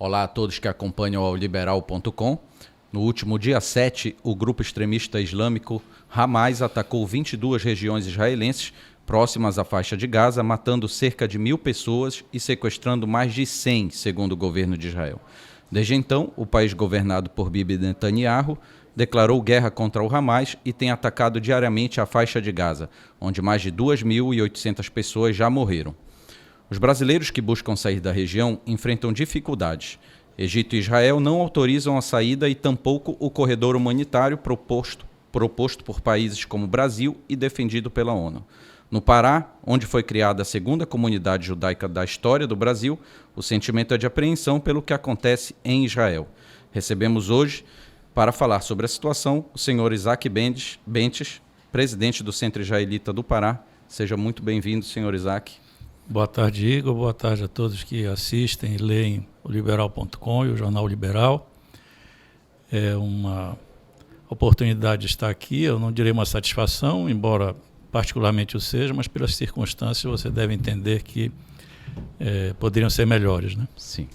Olá a todos que acompanham ao Liberal.com. No último dia 7, o grupo extremista islâmico Hamas atacou 22 regiões israelenses próximas à faixa de Gaza, matando cerca de 1.000 pessoas e sequestrando mais de 100, segundo o governo de Israel. Desde então, o país governado por Bibi Netanyahu declarou guerra contra o Hamas e tem atacado diariamente a faixa de Gaza, onde mais de 2.800 pessoas já morreram. Os brasileiros que buscam sair da região enfrentam dificuldades. Egito e Israel não autorizam a saída e tampouco o corredor humanitário proposto por países como o Brasil e defendido pela ONU. No Pará, onde foi criada a segunda comunidade judaica da história do Brasil, o sentimento é de apreensão pelo que acontece em Israel. Recebemos hoje, para falar sobre a situação, o senhor Isaac Bentes, presidente do Centro Israelita do Pará. Seja muito bem-vindo, senhor Isaac. Boa tarde, Igor. Boa tarde a todos que assistem e leem o Liberal.com e o Jornal Liberal. É uma oportunidade de estar aqui. Eu não direi uma satisfação, embora particularmente o seja, mas pelas circunstâncias você deve entender que poderiam ser melhores, né? Sim.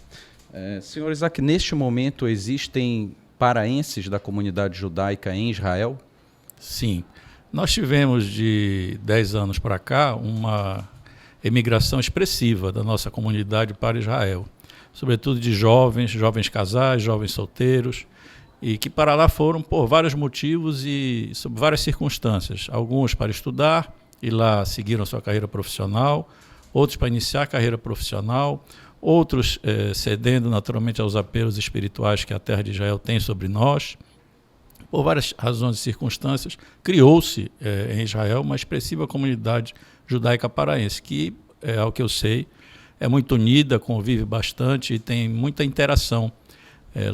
Senhor Isaac, neste momento existem paraenses da comunidade judaica em Israel? Sim. Nós tivemos de 10 anos para cá uma emigração expressiva da nossa comunidade para Israel, sobretudo de jovens casais, jovens solteiros, e que para lá foram por vários motivos e sob várias circunstâncias. Alguns para estudar, e lá seguiram sua carreira profissional, outros para iniciar a carreira profissional, outros cedendo naturalmente aos apelos espirituais que a terra de Israel tem sobre nós. Por várias razões e circunstâncias, criou-se em Israel uma expressiva comunidade judaica paraense, que, ao que eu sei, é muito unida, convive bastante e tem muita interação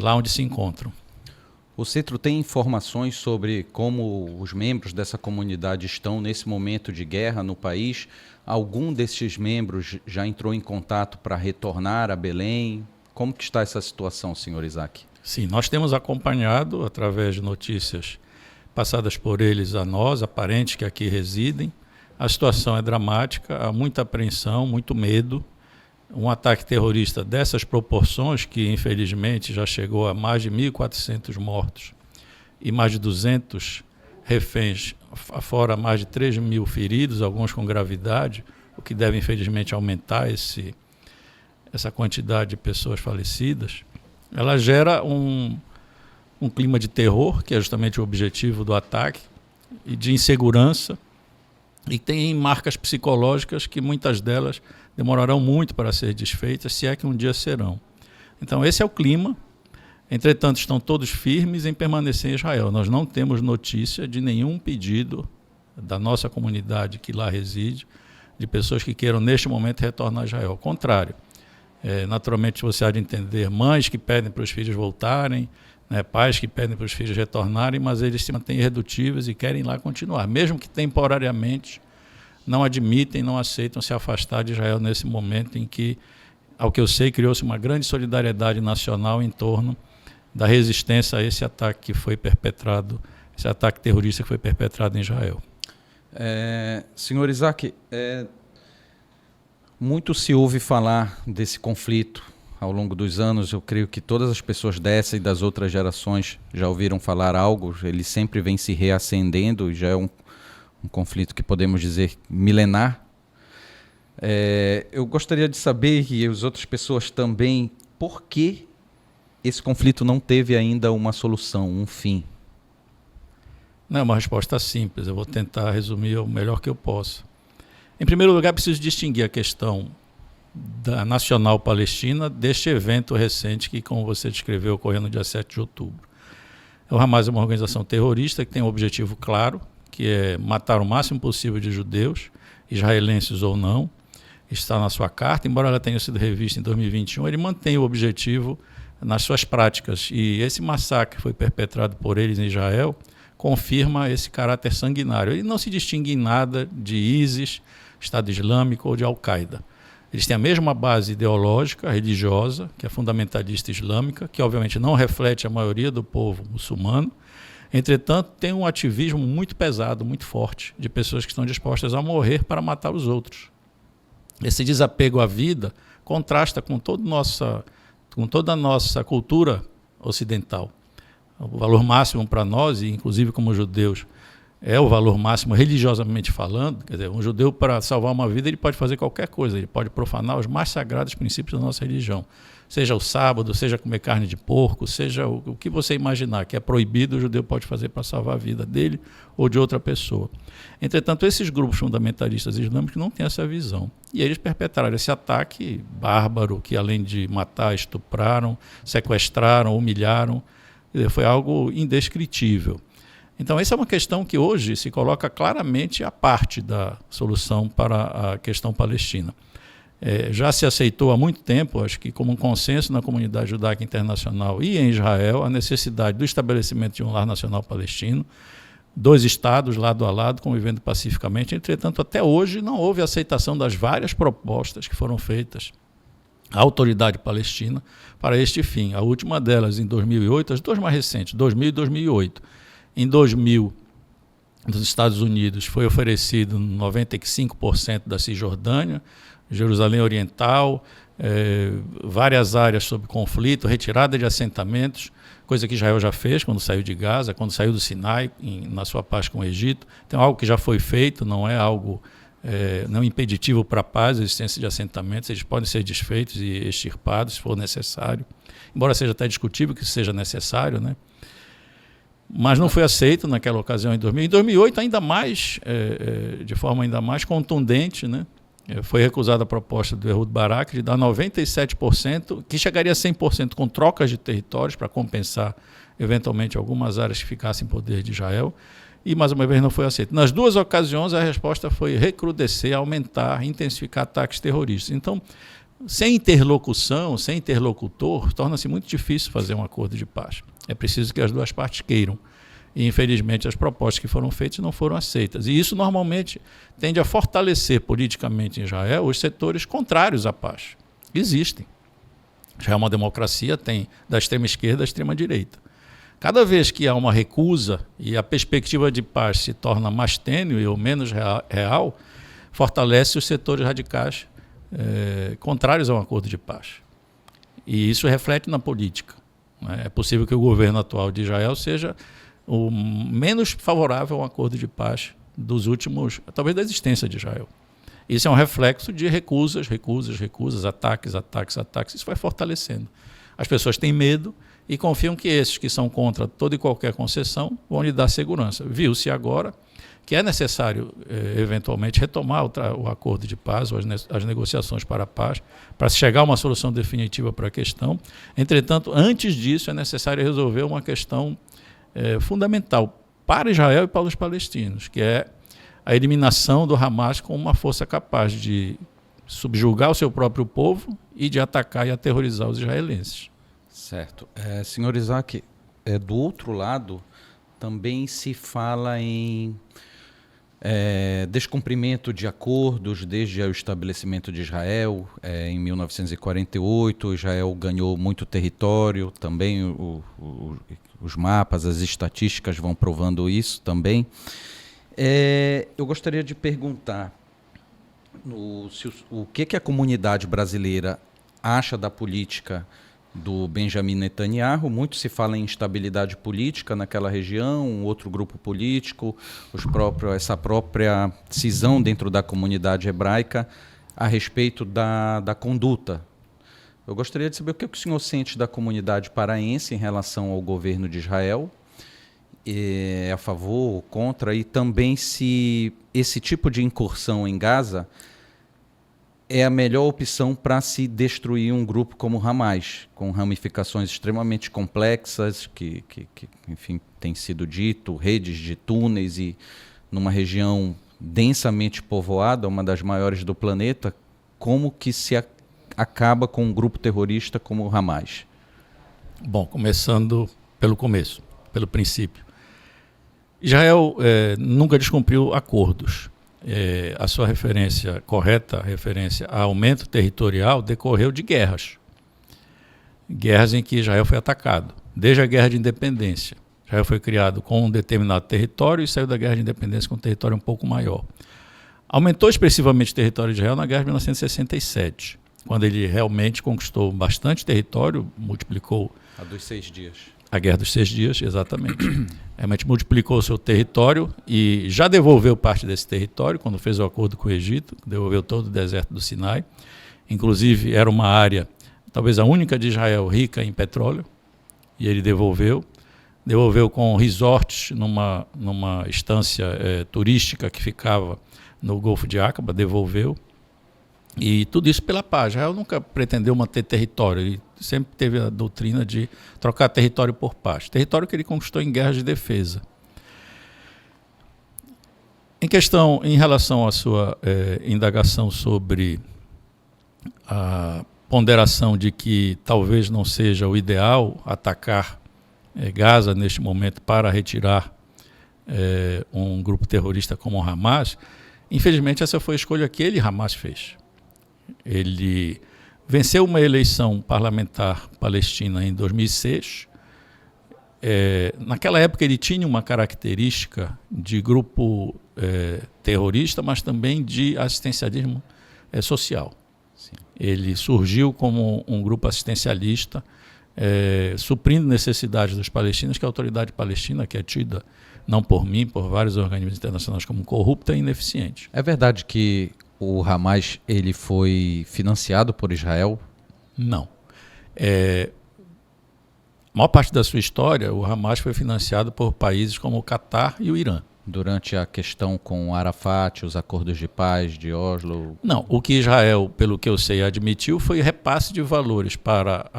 lá onde se encontram. O centro tem informações sobre como os membros dessa comunidade estão nesse momento de guerra no país? Algum desses membros já entrou em contato para retornar a Belém? Como que está essa situação, senhor Isaac? Sim, nós temos acompanhado, através de notícias passadas por eles a nós, a parentes que aqui residem. A situação é dramática, há muita apreensão, muito medo. Um ataque terrorista dessas proporções, que infelizmente já chegou a mais de 1.400 mortos e mais de 200 reféns, fora mais de 3.000 feridos, alguns com gravidade, o que deve infelizmente aumentar essa quantidade de pessoas falecidas. Ela gera um clima de terror, que é justamente o objetivo do ataque, e de insegurança, e tem marcas psicológicas que muitas delas demorarão muito para ser desfeitas, se é que um dia serão. Então esse é o clima. Entretanto, estão todos firmes em permanecer em Israel. Nós não temos notícia de nenhum pedido da nossa comunidade que lá reside, de pessoas que queiram neste momento retornar a Israel. Ao contrário, naturalmente você há de entender mães que pedem para os filhos voltarem, pais que pedem para os filhos retornarem, mas eles se mantêm irredutíveis e querem lá continuar, mesmo que temporariamente não admitem, não aceitam se afastar de Israel nesse momento em que, ao que eu sei, criou-se uma grande solidariedade nacional em torno da resistência a esse ataque que foi perpetrado, esse ataque terrorista que foi perpetrado em Israel. Senhor Isaac, muito se ouve falar desse conflito ao longo dos anos. Eu creio que todas as pessoas dessa e das outras gerações já ouviram falar algo. Ele sempre vem se reacendendo e já é um conflito que podemos dizer milenar. Eu gostaria de saber, e as outras pessoas também, por que esse conflito não teve ainda uma solução, um fim? Não é uma resposta simples, eu vou tentar resumir o melhor que eu posso. Em primeiro lugar, preciso distinguir a questão da Nacional Palestina deste evento recente que, como você descreveu, ocorreu no dia 7 de outubro. O Hamas é uma organização terrorista que tem um objetivo claro, que é matar o máximo possível de judeus, israelenses ou não. Está na sua carta, embora ela tenha sido revista em 2021, ele mantém o objetivo nas suas práticas. E esse massacre que foi perpetrado por eles em Israel confirma esse caráter sanguinário. Ele não se distingue em nada de ISIS, Estado Islâmico ou de Al-Qaeda. Eles têm a mesma base ideológica, religiosa, que é fundamentalista islâmica, que obviamente não reflete a maioria do povo muçulmano. Entretanto, tem um ativismo muito pesado, muito forte, de pessoas que estão dispostas a morrer para matar os outros. Esse desapego à vida contrasta com toda a nossa com toda a nossa cultura ocidental. O valor máximo para nós, e inclusive como judeus, é o valor máximo religiosamente falando. Quer dizer, um judeu, para salvar uma vida, ele pode fazer qualquer coisa, ele pode profanar os mais sagrados princípios da nossa religião. Seja o sábado, seja comer carne de porco, seja o que você imaginar que é proibido, o judeu pode fazer para salvar a vida dele ou de outra pessoa. Entretanto, esses grupos fundamentalistas islâmicos não têm essa visão. E eles perpetraram esse ataque bárbaro, que além de matar, estupraram, sequestraram, humilharam. Foi algo indescritível. Então, essa é uma questão que hoje se coloca claramente à parte da solução para a questão palestina. Já se aceitou há muito tempo, acho que como um consenso na comunidade judaica internacional e em Israel, a necessidade do estabelecimento de um lar nacional palestino, 2 estados lado a lado, convivendo pacificamente. Entretanto, até hoje não houve aceitação das várias propostas que foram feitas à autoridade palestina para este fim. A última delas em 2008, as 2 mais recentes, 2000 e 2008. Em 2000, nos Estados Unidos, foi oferecido 95% da Cisjordânia, Jerusalém Oriental, várias áreas sob conflito, retirada de assentamentos, coisa que Israel já fez quando saiu de Gaza, quando saiu do Sinai, na sua paz com o Egito. Então, algo que já foi feito, não é algo não impeditivo para a paz, a existência de assentamentos. Eles podem ser desfeitos e extirpados, se for necessário, embora seja até discutível que isso seja necessário, né? Mas não foi aceito naquela ocasião em 2000. Em 2008, ainda mais, de forma ainda mais contundente, né? Foi recusada a proposta do Ehud Barak de dar 97%, que chegaria a 100% com trocas de territórios para compensar, eventualmente, algumas áreas que ficassem em poder de Israel. E, mais uma vez, não foi aceito. Nas 2 ocasiões, a resposta foi recrudescer, aumentar, intensificar ataques terroristas. Então, sem interlocução, sem interlocutor, torna-se muito difícil fazer um acordo de paz. É preciso que as 2 partes queiram. E, infelizmente, as propostas que foram feitas não foram aceitas. E isso, normalmente, tende a fortalecer politicamente em Israel os setores contrários à paz. Existem. Israel é uma democracia, tem da extrema esquerda à extrema direita. Cada vez que há uma recusa e a perspectiva de paz se torna mais tênue ou menos real, fortalece os setores radicais contrários a um acordo de paz. E isso reflete na política. É possível que o governo atual de Israel seja o menos favorável a um acordo de paz dos últimos, talvez da existência de Israel. Isso é um reflexo de recusas, ataques. Isso vai fortalecendo. As pessoas têm medo e confiam que esses que são contra toda e qualquer concessão vão lhe dar segurança. Viu-se agora que é necessário, eventualmente, retomar o acordo de paz ou as negociações para a paz, para se chegar a uma solução definitiva para a questão. Entretanto, antes disso, é necessário resolver uma questão fundamental para Israel e para os palestinos, que é a eliminação do Hamas como uma força capaz de subjugar o seu próprio povo e de atacar e aterrorizar os israelenses. Certo. Senhor Isaac, do outro lado, também se fala em descumprimento de acordos desde o estabelecimento de Israel. Em 1948, Israel ganhou muito território, também os mapas, as estatísticas vão provando isso também. Eu gostaria de perguntar o que a comunidade brasileira acha da política do Benjamin Netanyahu. Muito se fala em instabilidade política naquela região, um outro grupo político, essa própria cisão dentro da comunidade hebraica a respeito da conduta. Eu gostaria de saber o que o senhor sente da comunidade paraense em relação ao governo de Israel, a favor ou contra, e também se esse tipo de incursão em Gaza é a melhor opção para se destruir um grupo como o Hamas, com ramificações extremamente complexas, que enfim, tem sido dito, redes de túneis, e numa região densamente povoada, uma das maiores do planeta. Como que se acaba com um grupo terrorista como o Hamas? Bom, começando pelo começo, pelo princípio. Israel nunca descumpriu acordos. A sua correta referência a aumento territorial decorreu de guerras em que Israel foi atacado. Desde a Guerra de Independência, Israel foi criado com um determinado território e saiu da Guerra de Independência com um território um pouco maior. Aumentou expressivamente o território de Israel na Guerra de 1967. quando ele realmente conquistou bastante território, multiplicou... A dos 6 dias. A Guerra dos 6 Dias, exatamente. Realmente multiplicou o seu território e já devolveu parte desse território, quando fez o acordo com o Egito, devolveu todo o deserto do Sinai. Inclusive, era uma área, talvez a única de Israel, rica em petróleo, e ele devolveu. Devolveu com resorts numa estância turística que ficava no Golfo de Aqaba, devolveu. E tudo isso pela paz. Israel nunca pretendeu manter território, ele sempre teve a doutrina de trocar território por paz. Território que ele conquistou em guerras de defesa. Em relação à sua indagação sobre a ponderação de que talvez não seja o ideal atacar Gaza neste momento para retirar um grupo terrorista como o Hamas, infelizmente essa foi a escolha que Hamas fez. Ele venceu uma eleição parlamentar palestina em 2006. Naquela época ele tinha uma característica de grupo terrorista, mas também de assistencialismo social. Sim. Ele surgiu como um grupo assistencialista, suprindo necessidades dos palestinos, que a autoridade palestina, que é tida, não por mim, por vários organismos internacionais, como corrupta e ineficiente. É verdade que o Hamas ele foi financiado por Israel? Não. A maior parte da sua história, o Hamas foi financiado por países como o Catar e o Irã. Durante a questão com Arafat, os acordos de paz de Oslo? Não, o que Israel, pelo que eu sei, admitiu foi repasse de valores para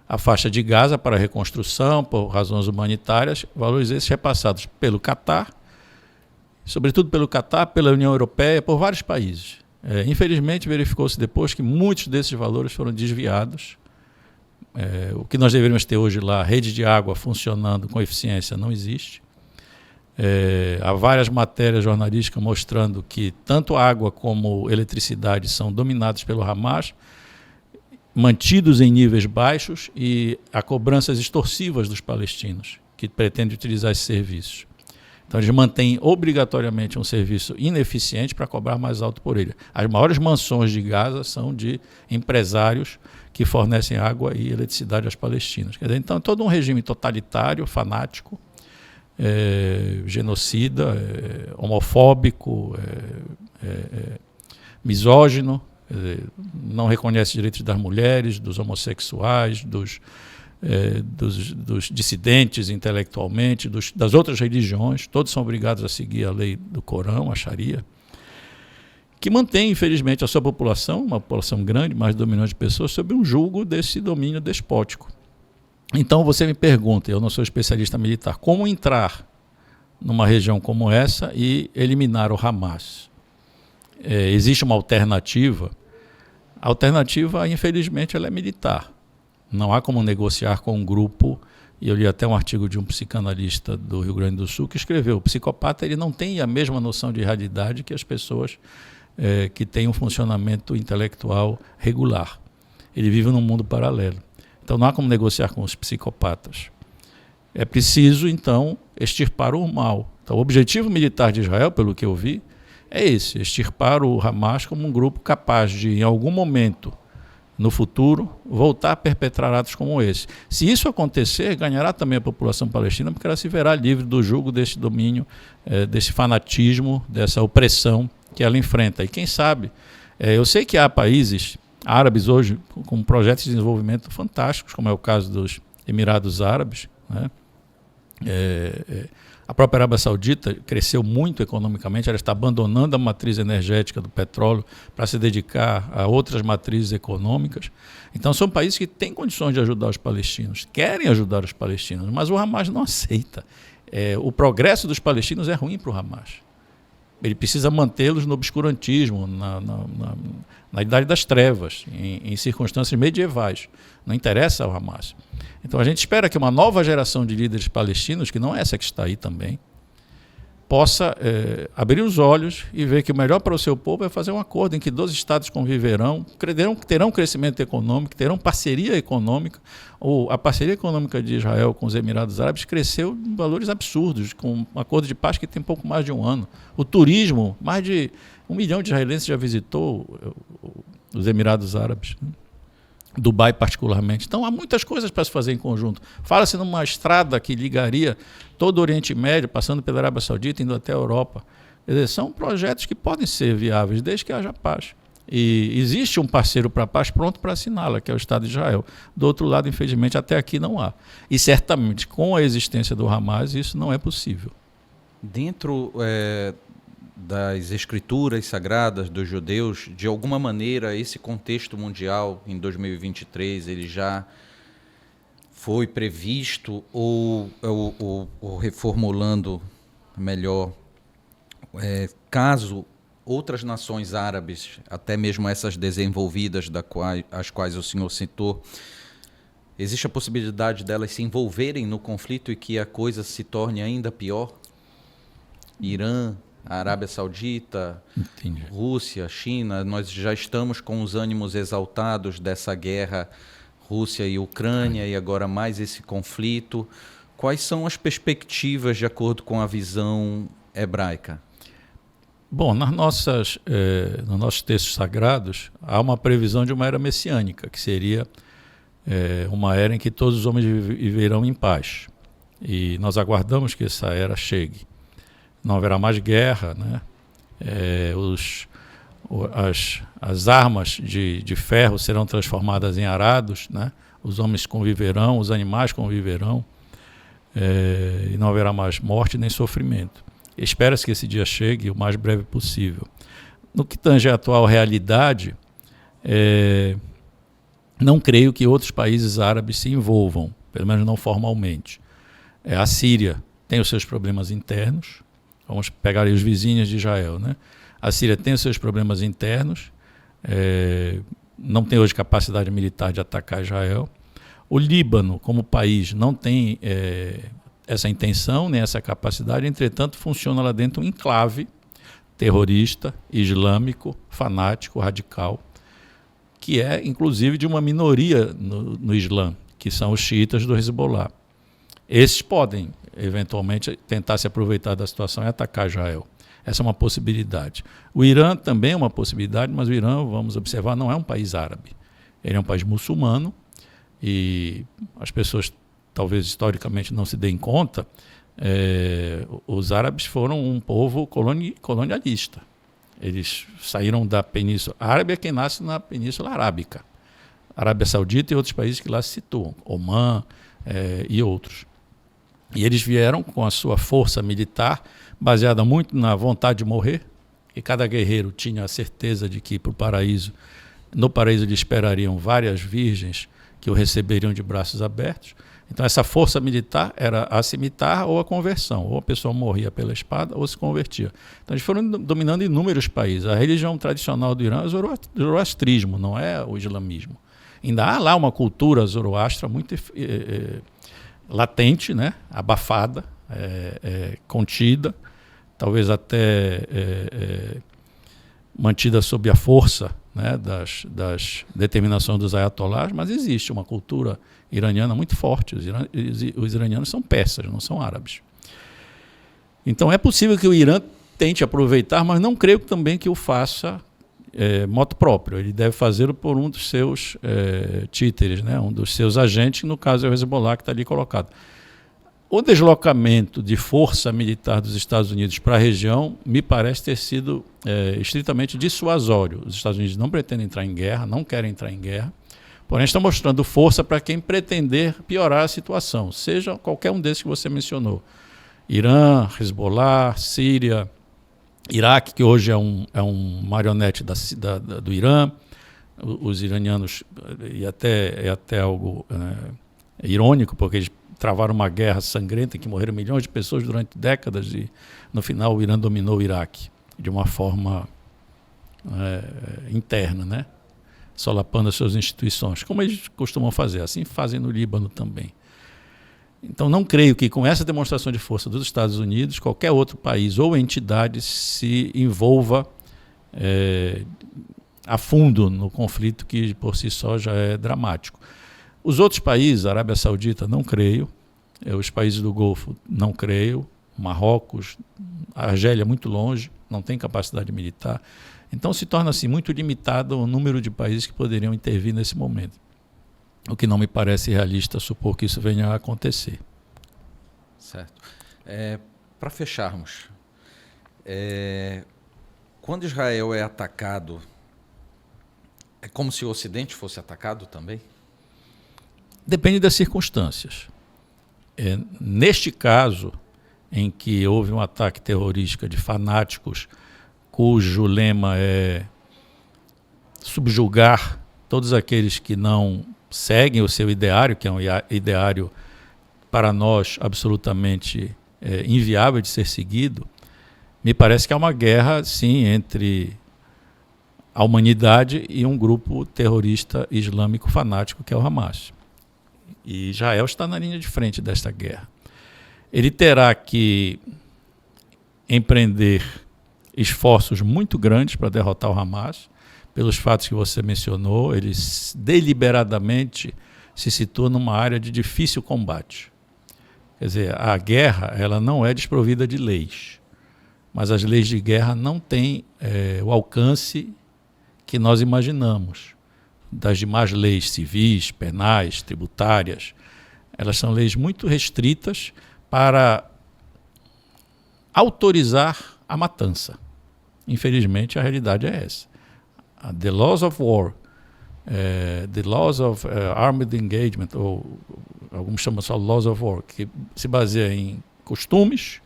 a faixa de Gaza, para a reconstrução, por razões humanitárias, valores esses repassados pelo Catar, sobretudo pelo Catar, pela União Europeia, por vários países. Infelizmente, verificou-se depois que muitos desses valores foram desviados. O que nós deveríamos ter hoje lá, rede de água funcionando com eficiência, não existe. Há várias matérias jornalísticas mostrando que tanto água como eletricidade são dominados pelo Hamas, mantidos em níveis baixos, e há cobranças extorsivas dos palestinos que pretendem utilizar esses serviços. Então eles mantêm obrigatoriamente um serviço ineficiente para cobrar mais alto por ele. As maiores mansões de Gaza são de empresários que fornecem água e eletricidade aos palestinos. Quer dizer, então é todo um regime totalitário, fanático, genocida, homofóbico, misógino, não reconhece direitos das mulheres, dos homossexuais, dos dissidentes intelectualmente, das outras religiões. Todos são obrigados a seguir a lei do Corão, a Sharia, que mantém, infelizmente, a sua população, uma população grande, mais de 2 milhões de pessoas, sob um jugo desse domínio despótico. Então você me pergunta, eu não sou especialista militar, como entrar numa região como essa e eliminar o Hamas? Existe uma alternativa? A alternativa, infelizmente, ela é militar. Não há como negociar com um grupo, e eu li até um artigo de um psicanalista do Rio Grande do Sul que escreveu: o psicopata ele não tem a mesma noção de realidade que as pessoas que têm um funcionamento intelectual regular. Ele vive num mundo paralelo. Então não há como negociar com os psicopatas. É preciso, então, extirpar o mal. Então o objetivo militar de Israel, pelo que eu vi, é esse: extirpar o Hamas como um grupo capaz de, em algum momento, no futuro, voltar a perpetrar atos como esse. Se isso acontecer, ganhará também a população palestina, porque ela se verá livre do jugo desse domínio, desse fanatismo, dessa opressão que ela enfrenta. E quem sabe, eu sei que há países árabes hoje com projetos de desenvolvimento fantásticos, como é o caso dos Emirados Árabes, né? A própria Arábia Saudita cresceu muito economicamente, ela está abandonando a matriz energética do petróleo para se dedicar a outras matrizes econômicas. Então são países que têm condições de ajudar os palestinos, querem ajudar os palestinos, mas o Hamas não aceita. O progresso dos palestinos é ruim para o Hamas. Ele precisa mantê-los no obscurantismo, na idade das trevas, em circunstâncias medievais. Não interessa ao Hamas. Então a gente espera que uma nova geração de líderes palestinos, que não é essa que está aí também, possa abrir os olhos e ver que o melhor para o seu povo é fazer um acordo em que 12 estados conviverão, terão crescimento econômico, terão parceria econômica. A parceria econômica de Israel com os Emirados Árabes cresceu em valores absurdos, com um acordo de paz que tem pouco mais de um ano. O turismo, mais de 1 milhão de israelenses já visitou os Emirados Árabes, né? Dubai particularmente. Então há muitas coisas para se fazer em conjunto. Fala-se numa estrada que ligaria todo o Oriente Médio, passando pela Arábia Saudita, indo até a Europa. Quer dizer, são projetos que podem ser viáveis desde que haja paz. E existe um parceiro para a paz pronto para assiná-la, que é o Estado de Israel. Do outro lado, infelizmente, até aqui não há. E certamente, com a existência do Hamas, isso não é possível. Dentro das escrituras sagradas dos judeus, de alguma maneira, esse contexto mundial em 2023, ele já foi previsto ou reformulando melhor, caso outras nações árabes, até mesmo essas desenvolvidas, as quais o senhor citou, existe a possibilidade delas se envolverem no conflito e que a coisa se torne ainda pior? Irã, a Arábia Saudita, Entendi. Rússia, China, nós já estamos com os ânimos exaltados dessa guerra Rússia e Ucrânia e agora mais esse conflito. Quais são as perspectivas de acordo com a visão hebraica? Bom, nos nossos textos sagrados há uma previsão de uma era messiânica, que seria uma era em que todos os homens viverão em paz. E nós aguardamos que essa era chegue. Não haverá mais guerra, né? As armas de ferro serão transformadas em arados, né? Os homens conviverão, os animais conviverão, e não haverá mais morte nem sofrimento. Espera-se que esse dia chegue o mais breve possível. No que tange à atual realidade, não creio que outros países árabes se envolvam, pelo menos não formalmente. A Síria tem os seus problemas internos. Vamos pegar aí os vizinhos de Israel, né? A Síria tem os seus problemas internos, não tem hoje capacidade militar de atacar Israel. O Líbano, como país, não tem essa intenção, nem essa capacidade, entretanto, funciona lá dentro um enclave terrorista, islâmico, fanático, radical, que é, inclusive, de uma minoria no Islã, que são os xiitas do Hezbollah. Esses podem, eventualmente, tentar se aproveitar da situação e atacar Israel. Essa é uma possibilidade. O Irã também é uma possibilidade, mas o Irã, vamos observar, não é um país árabe. Ele é um país muçulmano e as pessoas, talvez historicamente, não se deem conta, os árabes foram um povo colonialista. Eles saíram da Península Árabe, é quem nasce na Península Arábica. Arábia Saudita e outros países que lá se situam, Omã e outros. E eles vieram com a sua força militar, baseada muito na vontade de morrer, e cada guerreiro tinha a certeza de que no paraíso lhe esperariam várias virgens que o receberiam de braços abertos. Então essa força militar era a cimitarra ou a conversão, ou a pessoa morria pela espada ou se convertia. Então eles foram dominando inúmeros países. A religião tradicional do Irã é o zoroastrismo, não é o islamismo. Ainda há lá uma cultura zoroastra muito latente, né? Abafada, contida, talvez até mantida sob a força, né, das determinações dos ayatollahs, mas existe uma cultura iraniana muito forte. Os iranianos são persas, não são árabes. Então é possível que o Irã tente aproveitar, mas não creio também que o faça moto próprio. Ele deve fazê-lo por um dos seus títeres, né? Um dos seus agentes, que no caso é o Hezbollah, que está ali colocado. O deslocamento de força militar dos Estados Unidos para a região me parece ter sido estritamente dissuasório. Os Estados Unidos não pretendem entrar em guerra, não querem entrar em guerra, porém estão mostrando força para quem pretender piorar a situação, seja qualquer um desses que você mencionou. Irã, Hezbollah, Síria, Iraque, que hoje é um marionete do Irã. Os iranianos, e é até algo irônico, porque eles travaram uma guerra sangrenta em que morreram milhões de pessoas durante décadas e no final o Irã dominou o Iraque de uma forma interna, né? Solapando as suas instituições, como eles costumam fazer, assim fazem no Líbano também. Então, não creio que com essa demonstração de força dos Estados Unidos, qualquer outro país ou entidade se envolva a fundo no conflito, que por si só já é dramático. Os outros países, a Arábia Saudita, não creio. Os países do Golfo, não creio. Marrocos, a Argélia, muito longe, não tem capacidade militar. Então, se torna assim muito limitado o número de países que poderiam intervir nesse momento. O que não me parece realista supor que isso venha a acontecer. Certo. Para fecharmos, quando Israel é atacado, é como se o Ocidente fosse atacado também? Depende das circunstâncias. Neste caso, em que houve um ataque terrorista de fanáticos cujo lema é subjugar todos aqueles que não seguem o seu ideário, que é um ideário para nós absolutamente inviável de ser seguido, me parece que há uma guerra, sim, entre a humanidade e um grupo terrorista islâmico fanático, que é o Hamas. E Israel está na linha de frente desta guerra. Ele terá que empreender esforços muito grandes para derrotar o Hamas, pelos fatos que você mencionou. Ele deliberadamente se situa numa área de difícil combate. Quer dizer, a guerra ela não é desprovida de leis, mas as leis de guerra não têm o alcance que nós imaginamos. Das demais leis civis, penais, tributárias, elas são leis muito restritas para autorizar a matança. Infelizmente, a realidade é essa. The laws of war, the laws of armed engagement, ou alguns chamam só laws of war, que se baseia em costumes,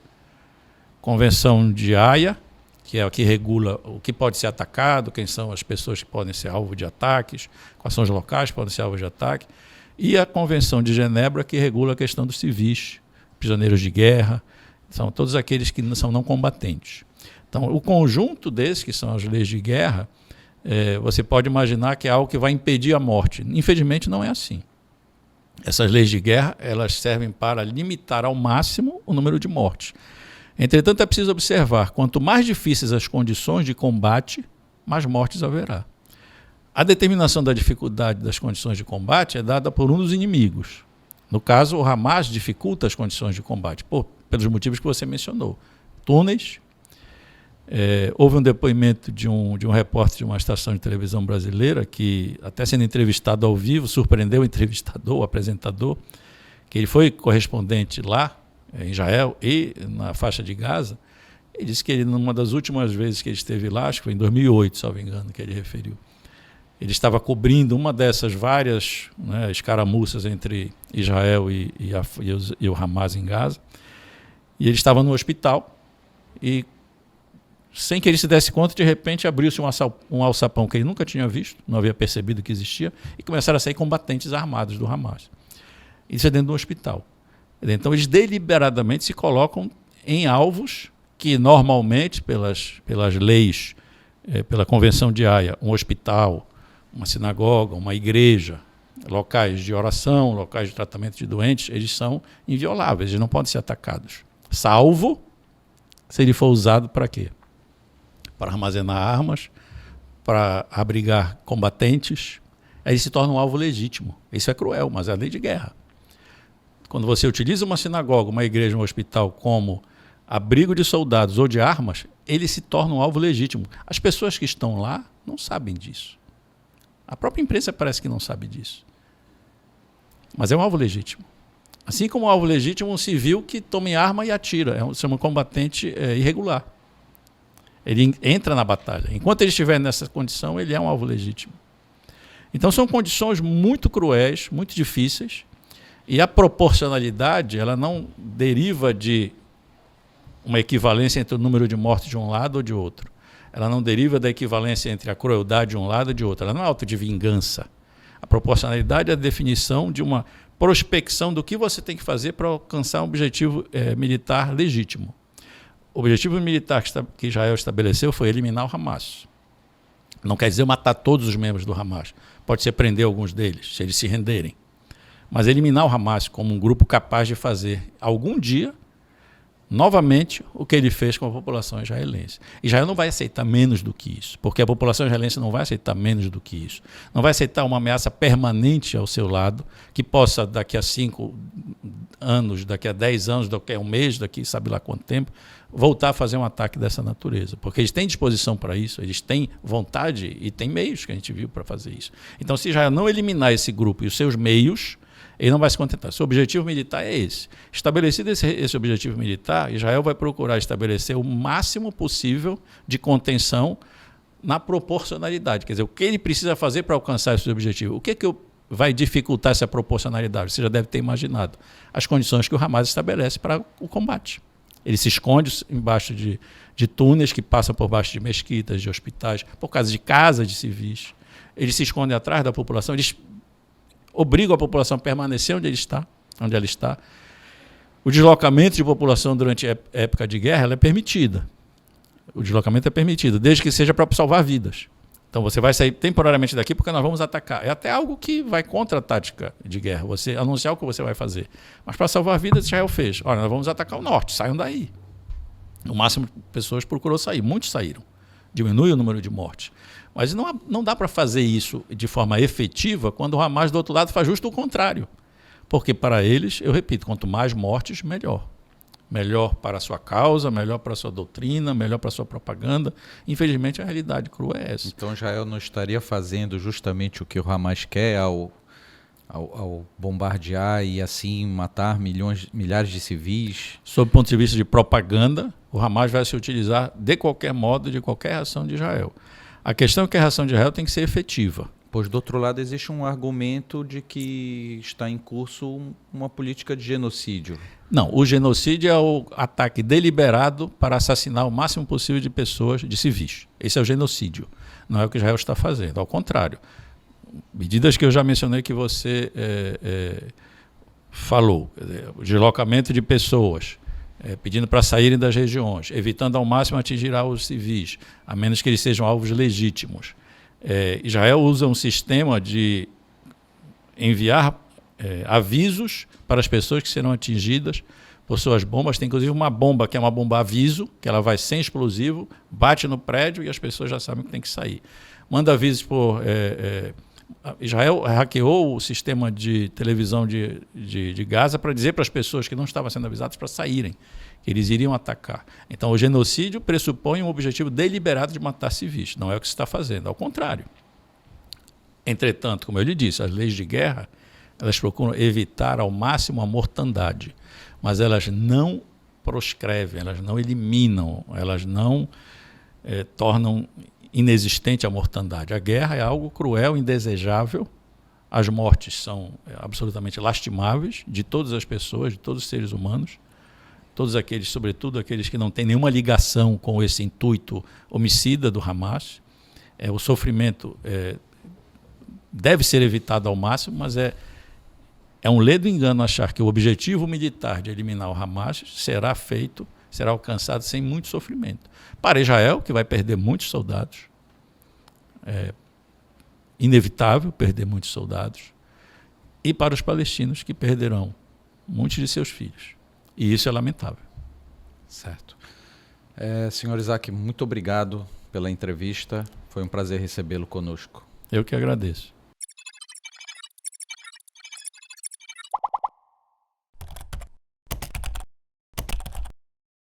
Convenção de Haia, que é a que regula o que pode ser atacado, quem são as pessoas que podem ser alvo de ataques, quais são os locais que podem ser alvo de ataque, e a Convenção de Genebra, que regula a questão dos civis, prisioneiros de guerra, são todos aqueles que são não combatentes. Então, o conjunto desses, que são as leis de guerra, você pode imaginar que é algo que vai impedir a morte. Infelizmente, não é assim. Essas leis de guerra elas servem para limitar ao máximo o número de mortes. Entretanto, é preciso observar, quanto mais difíceis as condições de combate, mais mortes haverá. A determinação da dificuldade das condições de combate é dada por um dos inimigos. No caso, o Hamas dificulta as condições de combate, pelos motivos que você mencionou. Túneis. Houve um depoimento de um repórter de uma estação de televisão brasileira que, até sendo entrevistado ao vivo, surpreendeu o entrevistador, o apresentador, que ele foi correspondente lá, em Israel e na faixa de Gaza. Ele disse que ele, numa das últimas vezes que ele esteve lá, acho que foi em 2008, se não me engano, que ele referiu, ele estava cobrindo uma dessas várias escaramuças entre Israel e o Hamas em Gaza, e ele estava no hospital e, sem que ele se desse conta, de repente abriu-se um alçapão que ele nunca tinha visto, não havia percebido que existia, e começaram a sair combatentes armados do Hamas. Isso é dentro do hospital. Então, eles deliberadamente se colocam em alvos que, normalmente, pelas leis, pela Convenção de Haia, um hospital, uma sinagoga, uma igreja, locais de oração, locais de tratamento de doentes, eles são invioláveis, eles não podem ser atacados. Salvo se ele for usado para quê? Para armazenar armas, para abrigar combatentes. Aí ele se torna um alvo legítimo. Isso é cruel, mas é a lei de guerra. Quando você utiliza uma sinagoga, uma igreja, um hospital como abrigo de soldados ou de armas, ele se torna um alvo legítimo. As pessoas que estão lá não sabem disso. A própria imprensa parece que não sabe disso. Mas é um alvo legítimo. Assim como um alvo legítimo, um civil que tome arma e atira. É um combatente irregular. Ele entra na batalha. Enquanto ele estiver nessa condição, ele é um alvo legítimo. Então são condições muito cruéis, muito difíceis. E a proporcionalidade, ela não deriva de uma equivalência entre o número de mortes de um lado ou de outro. Ela não deriva da equivalência entre a crueldade de um lado e de outro. Ela não é auto de vingança. A proporcionalidade é a definição de uma prospecção do que você tem que fazer para alcançar um objetivo militar legítimo. O objetivo militar que Israel estabeleceu foi eliminar o Hamas. Não quer dizer matar todos os membros do Hamas. Pode ser prender alguns deles, se eles se renderem. mas eliminar o Hamas como um grupo capaz de fazer algum dia novamente o que ele fez com a população israelense. Israel não vai aceitar menos do que isso, porque a população israelense não vai aceitar menos do que isso. Não vai aceitar uma ameaça permanente ao seu lado, que possa, daqui a 5 anos, daqui a 10 anos, daqui a um mês, daqui sabe lá quanto tempo, voltar a fazer um ataque dessa natureza. Porque eles têm disposição para isso, eles têm vontade e têm meios que a gente viu para fazer isso. Então, se Israel não eliminar esse grupo e os seus meios, ele não vai se contentar. Seu objetivo militar é esse. Estabelecido esse objetivo militar, Israel vai procurar estabelecer o máximo possível de contenção na proporcionalidade. Quer dizer, o que ele precisa fazer para alcançar esse objetivo? O que vai dificultar essa proporcionalidade? Você já deve ter imaginado. As condições que o Hamas estabelece para o combate. Ele se esconde embaixo de túneis que passam por baixo de mesquitas, de hospitais, por causa de casas de civis. Ele se esconde atrás da população. Eles obrigam a população a permanecer onde ela está. O deslocamento de população durante a época de guerra ela é permitida. O deslocamento é permitido, desde que seja para salvar vidas. Então você vai sair temporariamente daqui porque nós vamos atacar. É até algo que vai contra a tática de guerra, você anunciar o que você vai fazer. Mas para salvar vidas, Israel fez. Olha, nós vamos atacar o norte, saiam daí. O máximo de pessoas procurou sair, muitos saíram. Diminui o número de mortes. Mas não dá para fazer isso de forma efetiva quando o Hamas do outro lado faz justo o contrário. Porque para eles, eu repito, quanto mais mortes, melhor. Melhor para a sua causa, melhor para a sua doutrina, melhor para a sua propaganda. Infelizmente, a realidade crua é essa. Então, Israel não estaria fazendo justamente o que o Hamas quer ao bombardear e assim matar milhares de civis? Sob o ponto de vista de propaganda, o Hamas vai se utilizar de qualquer modo, de qualquer ação de Israel. A questão é que a reação de Israel tem que ser efetiva. Pois, do outro lado, existe um argumento de que está em curso uma política de genocídio. Não, o genocídio é o ataque deliberado para assassinar o máximo possível de pessoas, de civis. Esse é o genocídio. Não é o que Israel está fazendo, ao contrário. Medidas que eu já mencionei que você falou, o deslocamento de pessoas, pedindo para saírem das regiões, evitando ao máximo atingir alvos civis, a menos que eles sejam alvos legítimos. Israel usa um sistema de enviar avisos para as pessoas que serão atingidas por suas bombas. Tem inclusive uma bomba que é uma bomba aviso, que ela vai sem explosivo, bate no prédio e as pessoas já sabem que tem que sair. Manda avisos por... Israel hackeou o sistema de televisão de Gaza para dizer para as pessoas que não estavam sendo avisadas para saírem, que eles iriam atacar. Então, o genocídio pressupõe um objetivo deliberado de matar civis. Não é o que se está fazendo, ao contrário. Entretanto, como eu lhe disse, as leis de guerra elas procuram evitar ao máximo a mortandade, mas elas não proscrevem, elas não eliminam, elas não tornam inexistente a mortandade. A guerra é algo cruel, indesejável. As mortes são absolutamente lastimáveis de todas as pessoas, de todos os seres humanos, todos aqueles, sobretudo aqueles que não têm nenhuma ligação com esse intuito homicida do Hamas. O sofrimento deve ser evitado ao máximo, mas é um ledo engano achar que o objetivo militar de eliminar o Hamas será alcançado sem muito sofrimento. Para Israel, que vai perder muitos soldados, é inevitável perder muitos soldados, e para os palestinos, que perderão muitos de seus filhos. E isso é lamentável. Certo. Senhor Isaac, muito obrigado pela entrevista. Foi um prazer recebê-lo conosco. Eu que agradeço.